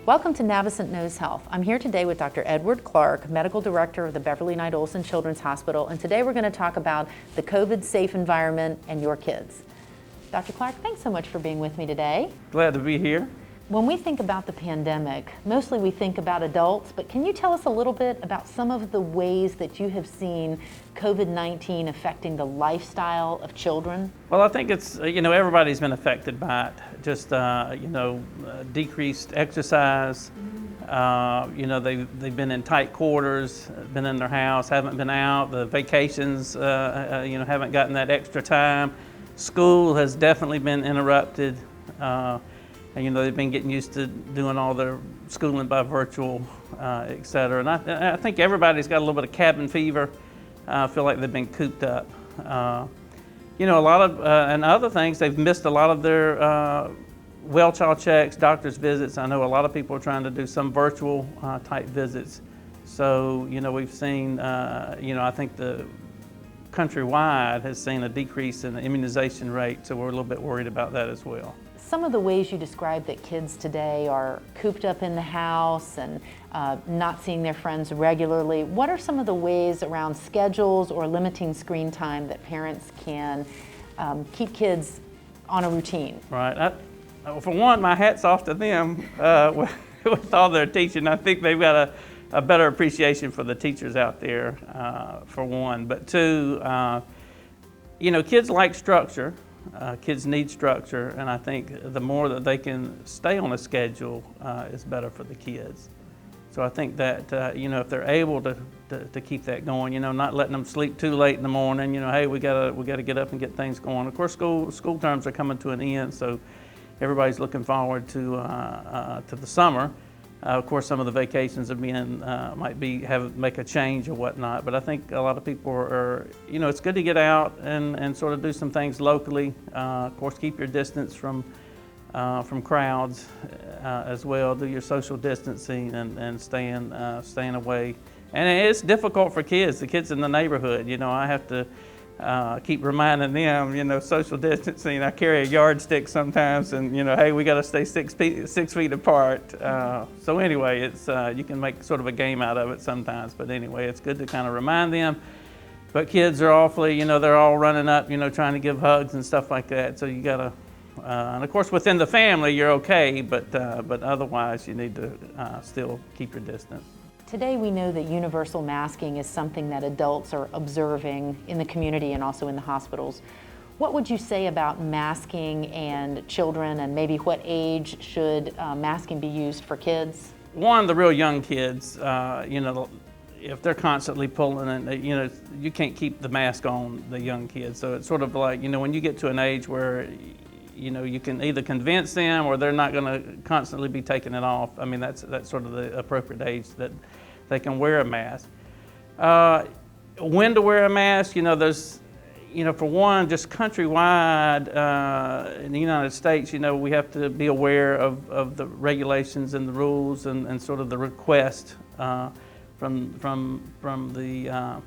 Welcome to Navicent Knows Health. I'm here today with Dr. Edward Clark, Medical Director of the Beverly Knight Olson Children's Hospital, and today we're going to talk about the COVID-safe environment and your kids. Dr. Clark, thanks so much for being with me today. Glad to be here. When we think about the pandemic, mostly we think about adults, but can you tell us a little bit about some of the ways that you have seen COVID-19 affecting the lifestyle of children? Well, I think it's, everybody's been affected by it. Just, decreased exercise. They've been in tight quarters, been in their house, haven't been out. The vacations, haven't gotten that extra time. School has definitely been interrupted. They've been getting used to doing all their schooling by virtual, et cetera. And I think everybody's got a little bit of cabin fever. I feel like they've been cooped up. A lot of, and other things, they've missed a lot of their well child checks, doctor's visits. I know a lot of people are trying to do some virtual type visits. So, we've seen, I think the countrywide has seen a decrease in the immunization rate, so we're a little bit worried about that as well. Some of the ways you describe that kids today are cooped up in the house and not seeing their friends regularly. What are some of the ways around schedules or limiting screen time that parents can keep kids on a routine? Right. For one, my hat's off to them with all their teaching. I think they've got a better appreciation for the teachers out there, for one. But two, kids like structure. Kids need structure, and I think the more that they can stay on a schedule is better for the kids. So I think that, if they're able to keep that going, not letting them sleep too late in the morning, hey, we gotta get up and get things going. Of course, school terms are coming to an end, so everybody's looking forward to the summer. Of course, some of the vacations are make a change or whatnot, but I think a lot of people are, it's good to get out and sort of do some things locally. Of course, keep your distance from crowds as well. Do your social distancing and staying away. And it's difficult for kids, the kids in the neighborhood. I have to keep reminding them, social distancing. I carry a yardstick sometimes, and hey, we got to stay 6 feet apart. So anyway, it's you can make sort of a game out of it sometimes. But anyway, it's good to kind of remind them. But kids are awfully, they're all running up, trying to give hugs and stuff like that. So you got to, and of course within the family you're okay, but otherwise you need to still keep your distance. Today we know that universal masking is something that adults are observing in the community and also in the hospitals. What would you say about masking and children, and maybe what age should masking be used for kids? One, the real young kids, if they're constantly pulling it, you can't keep the mask on the young kids. So it's sort of like, when you get to an age where you can either convince them or they're not going to constantly be taking it off. I mean, that's sort of the appropriate age that they can wear a mask. When to wear a mask, there's, for one, just countrywide in the United States, we have to be aware of the regulations and the rules and sort of the request from the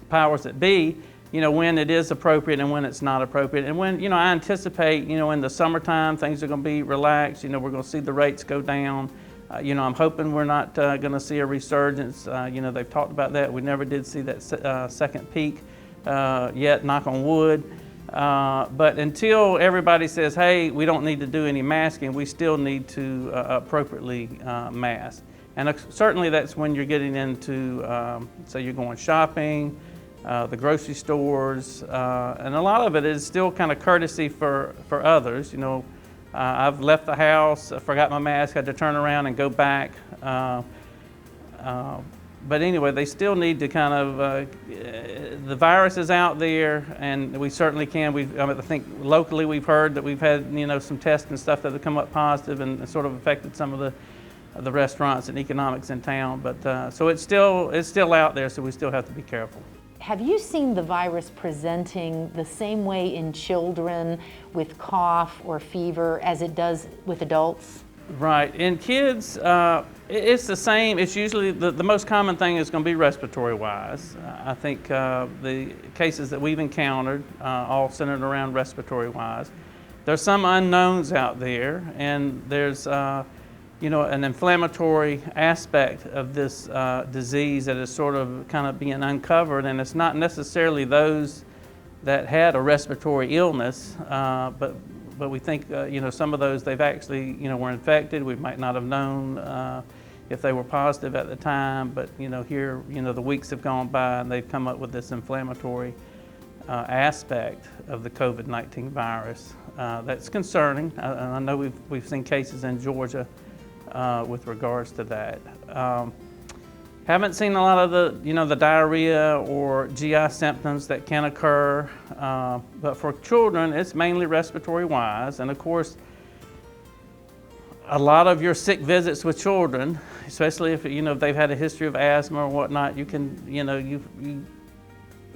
powers that be. When it is appropriate and when it's not appropriate. And when, I anticipate, in the summertime, things are going to be relaxed. We're going to see the rates go down. I'm hoping we're not going to see a resurgence. They've talked about that. We never did see that second peak yet, knock on wood. But until everybody says, hey, we don't need to do any masking, we still need to appropriately mask. And certainly that's when you're getting into, say you're going shopping, the grocery stores, and a lot of it is still kind of courtesy for others. I've left the house, I forgot my mask, had to turn around and go back. But anyway, they still need to kind of, the virus is out there, and we certainly can. I think locally we've heard that we've had some tests and stuff that have come up positive and sort of affected some of the restaurants and economics in town. But so it's still out there, so we still have to be careful. Have you seen the virus presenting the same way in children with cough or fever as it does with adults? Right. In kids, it's the same. It's usually the most common thing is going to be respiratory-wise. I think the cases that we've encountered all centered around respiratory-wise. There's some unknowns out there, and there's an inflammatory aspect of this disease that is sort of kind of being uncovered, and it's not necessarily those that had a respiratory illness, but we think some of those they've actually were infected. We might not have known if they were positive at the time, but here the weeks have gone by and they've come up with this inflammatory aspect of the COVID-19 virus. That's concerning. I know we've seen cases in Georgia with regards to that. Haven't seen a lot of the diarrhea or GI symptoms that can occur, but for children, it's mainly respiratory wise. And of course, a lot of your sick visits with children, especially if they've had a history of asthma or whatnot, you can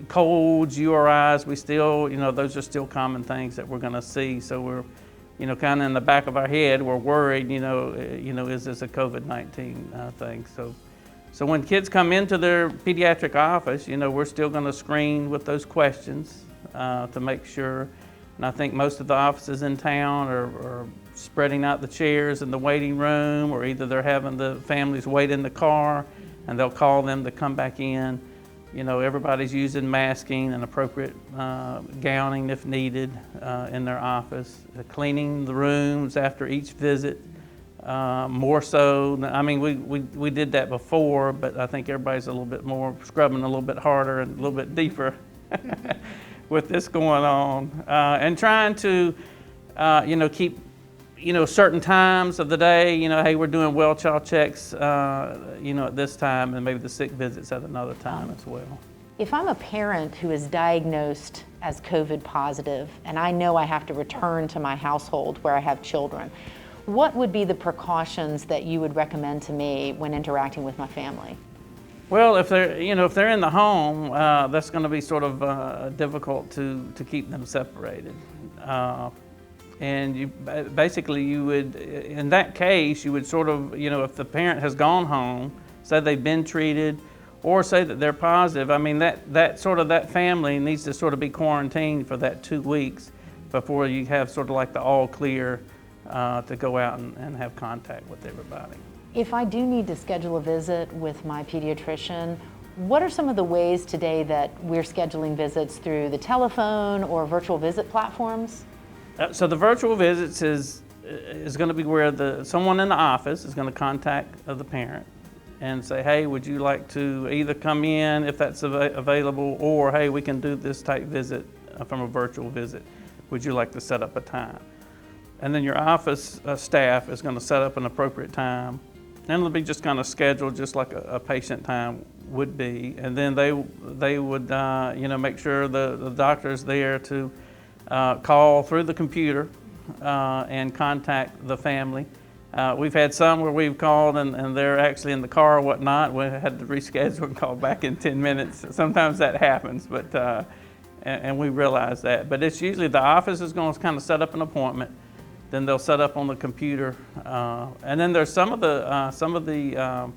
colds, URIs, we still those are still common things that we're going to see. So we're kind of in the back of our head, we're worried, is this a COVID-19 thing? So when kids come into their pediatric office, we're still going to screen with those questions to make sure. And I think most of the offices in town are spreading out the chairs in the waiting room, or either they're having the families wait in the car and they'll call them to come back in. Everybody's using masking and appropriate gowning if needed in their office, cleaning the rooms after each visit, more so. I mean, we did that before, but I think everybody's a little bit more scrubbing a little bit harder and a little bit deeper with this going on, and trying to, keep, certain times of the day, hey, we're doing well child checks, at this time, and maybe the sick visits at another time as well. If I'm a parent who is diagnosed as COVID positive, and I know I have to return to my household where I have children, what would be the precautions that you would recommend to me when interacting with my family? Well, if they're in the home, that's going to be sort of difficult to keep them separated. And you would, in that case, you would sort of, if the parent has gone home, say they've been treated, or say that they're positive, I mean, that family needs to sort of be quarantined for that 2 weeks before you have sort of like the all clear to go out and have contact with everybody. If I do need to schedule a visit with my pediatrician, what are some of the ways today that we're scheduling visits through the telephone or virtual visit platforms? So the virtual visits is going to be where someone in the office is going to contact the parent and say, hey, would you like to either come in if that's available, or hey, we can do this type visit from a virtual visit. Would you like to set up a time? And then your office staff is going to set up an appropriate time, and it'll be just kind of scheduled just like a patient time would be. And then they would make sure the doctor's there to call through the computer and contact the family. We've had some where we've called and they're actually in the car or whatnot. We had to reschedule and call back in 10 minutes. Sometimes that happens, but and we realize that. But it's usually the office is going to kind of set up an appointment. Then they'll set up on the computer, and then there's some of the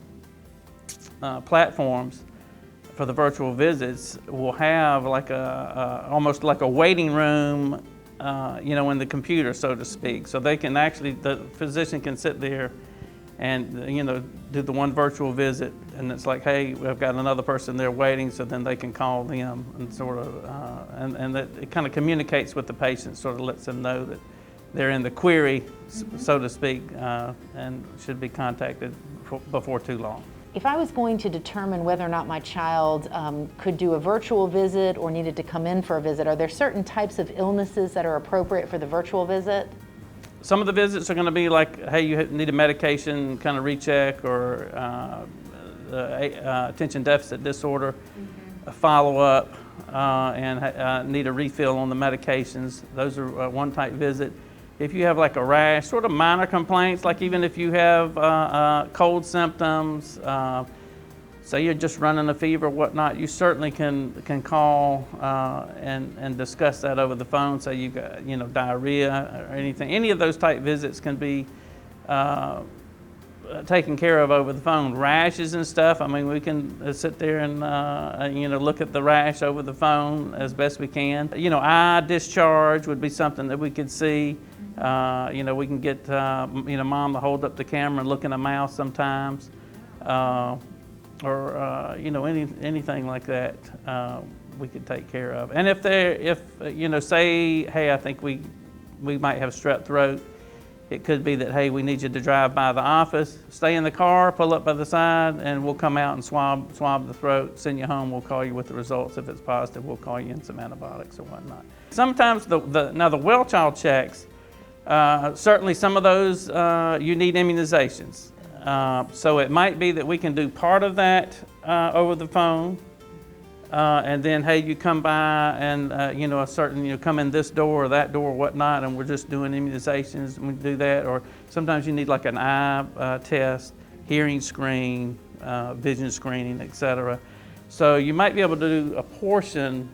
platforms for the virtual visits will have like almost like a waiting room, in the computer, so to speak. So they can actually, the physician can sit there and do the one virtual visit, and it's like, hey, we've got another person there waiting, so then they can call them and sort of, and that it kind of communicates with the patient, sort of lets them know that they're in the query, so to speak, and should be contacted before too long. If I was going to determine whether or not my child could do a virtual visit or needed to come in for a visit, are there certain types of illnesses that are appropriate for the virtual visit? Some of the visits are going to be like, hey, you need a medication kind of recheck, or attention deficit disorder, a follow-up, and need a refill on the medications. Those are one type visit. If you have like a rash, sort of minor complaints, like even if you have cold symptoms, say you're just running a fever, whatnot, you certainly can call and discuss that over the phone. Say you got diarrhea or anything. Any of those type visits can be taken care of over the phone. Rashes and stuff, I mean, we can sit there and look at the rash over the phone as best we can. Eye discharge would be something that we could see. We can get mom to hold up the camera and look in a mouse sometimes, or anything like that. We could take care of. And if say, hey, I think we might have strep throat, it could be that, hey, we need you to drive by the office, stay in the car, pull up by the side, and we'll come out and swab the throat, send you home. We'll call you with the results. If it's positive, we'll call you in some antibiotics or whatnot. Sometimes the well child checks, certainly some of those you need immunizations. So it might be that we can do part of that over the phone. And then, hey, you come by and, come in this door or that door or whatnot, and we're just doing immunizations, and we do that. Or sometimes you need like an eye test, hearing screen, vision screening, etc. So you might be able to do a portion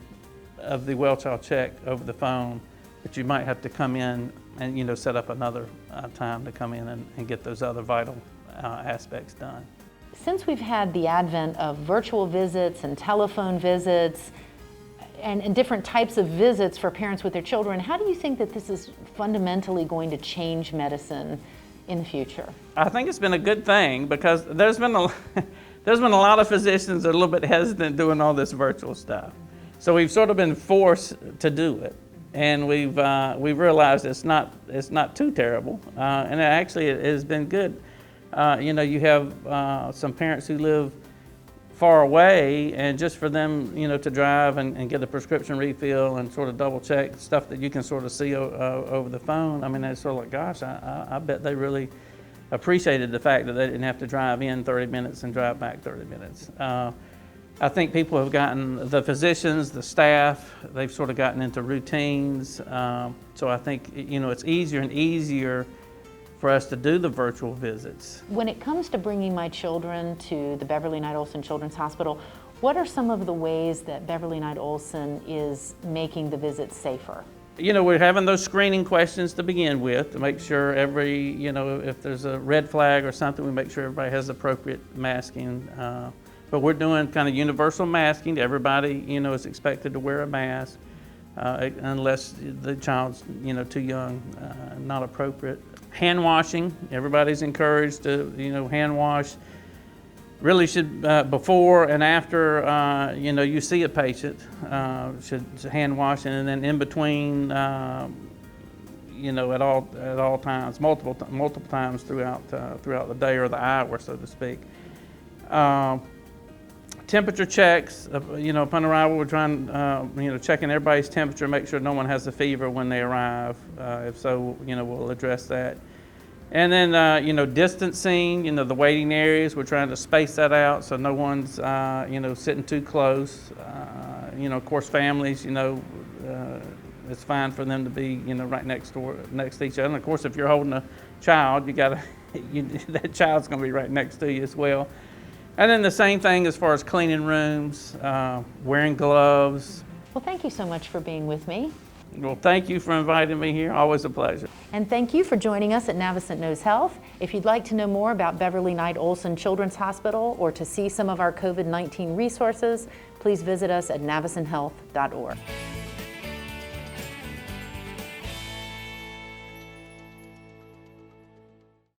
of the well child check over the phone, but you might have to come in and, set up another time to come in and get those other vital aspects done. Since we've had the advent of virtual visits and telephone visits and different types of visits for parents with their children, how do you think that this is fundamentally going to change medicine in the future? I think it's been a good thing, because there's been a lot of physicians that are a little bit hesitant doing all this virtual stuff. So we've sort of been forced to do it, and we've realized it's not too terrible, and it has been good. You have some parents who live far away, and just for them, to drive and get a prescription refill and sort of double check stuff that you can sort of see over the phone. I mean, it's sort of like, gosh, I bet they really appreciated the fact that they didn't have to drive in 30 minutes and drive back 30 minutes. I think people have gotten, the physicians, the staff, they've sort of gotten into routines. So I think, it's easier and easier for us to do the virtual visits. When it comes to bringing my children to the Beverly Knight Olson Children's Hospital, what are some of the ways that Beverly Knight Olson is making the visits safer? We're having those screening questions to begin with to make sure if there's a red flag or something, we make sure everybody has appropriate masking. But we're doing kind of universal masking. Everybody, is expected to wear a mask unless the child's, too young, not appropriate. Hand washing, everybody's encouraged to, hand wash. Really should, before and after, you see a patient, should hand wash, and then in between, at all times, multiple times throughout the day or the hour, so to speak. Temperature checks, upon arrival, we're trying, checking everybody's temperature, make sure no one has a fever when they arrive. If so, we'll address that. And then, distancing, the waiting areas, we're trying to space that out so no one's, sitting too close. Of course, families, it's fine for them to be, right next to each other. And of course, if you're holding a child, that child's gonna be right next to you as well. And then the same thing as far as cleaning rooms, wearing gloves. Well, thank you so much for being with me. Well, thank you for inviting me here. Always a pleasure. And thank you for joining us at Navicent Knows Health. If you'd like to know more about Beverly Knight Olson Children's Hospital or to see some of our COVID-19 resources, please visit us at navicenthealth.org.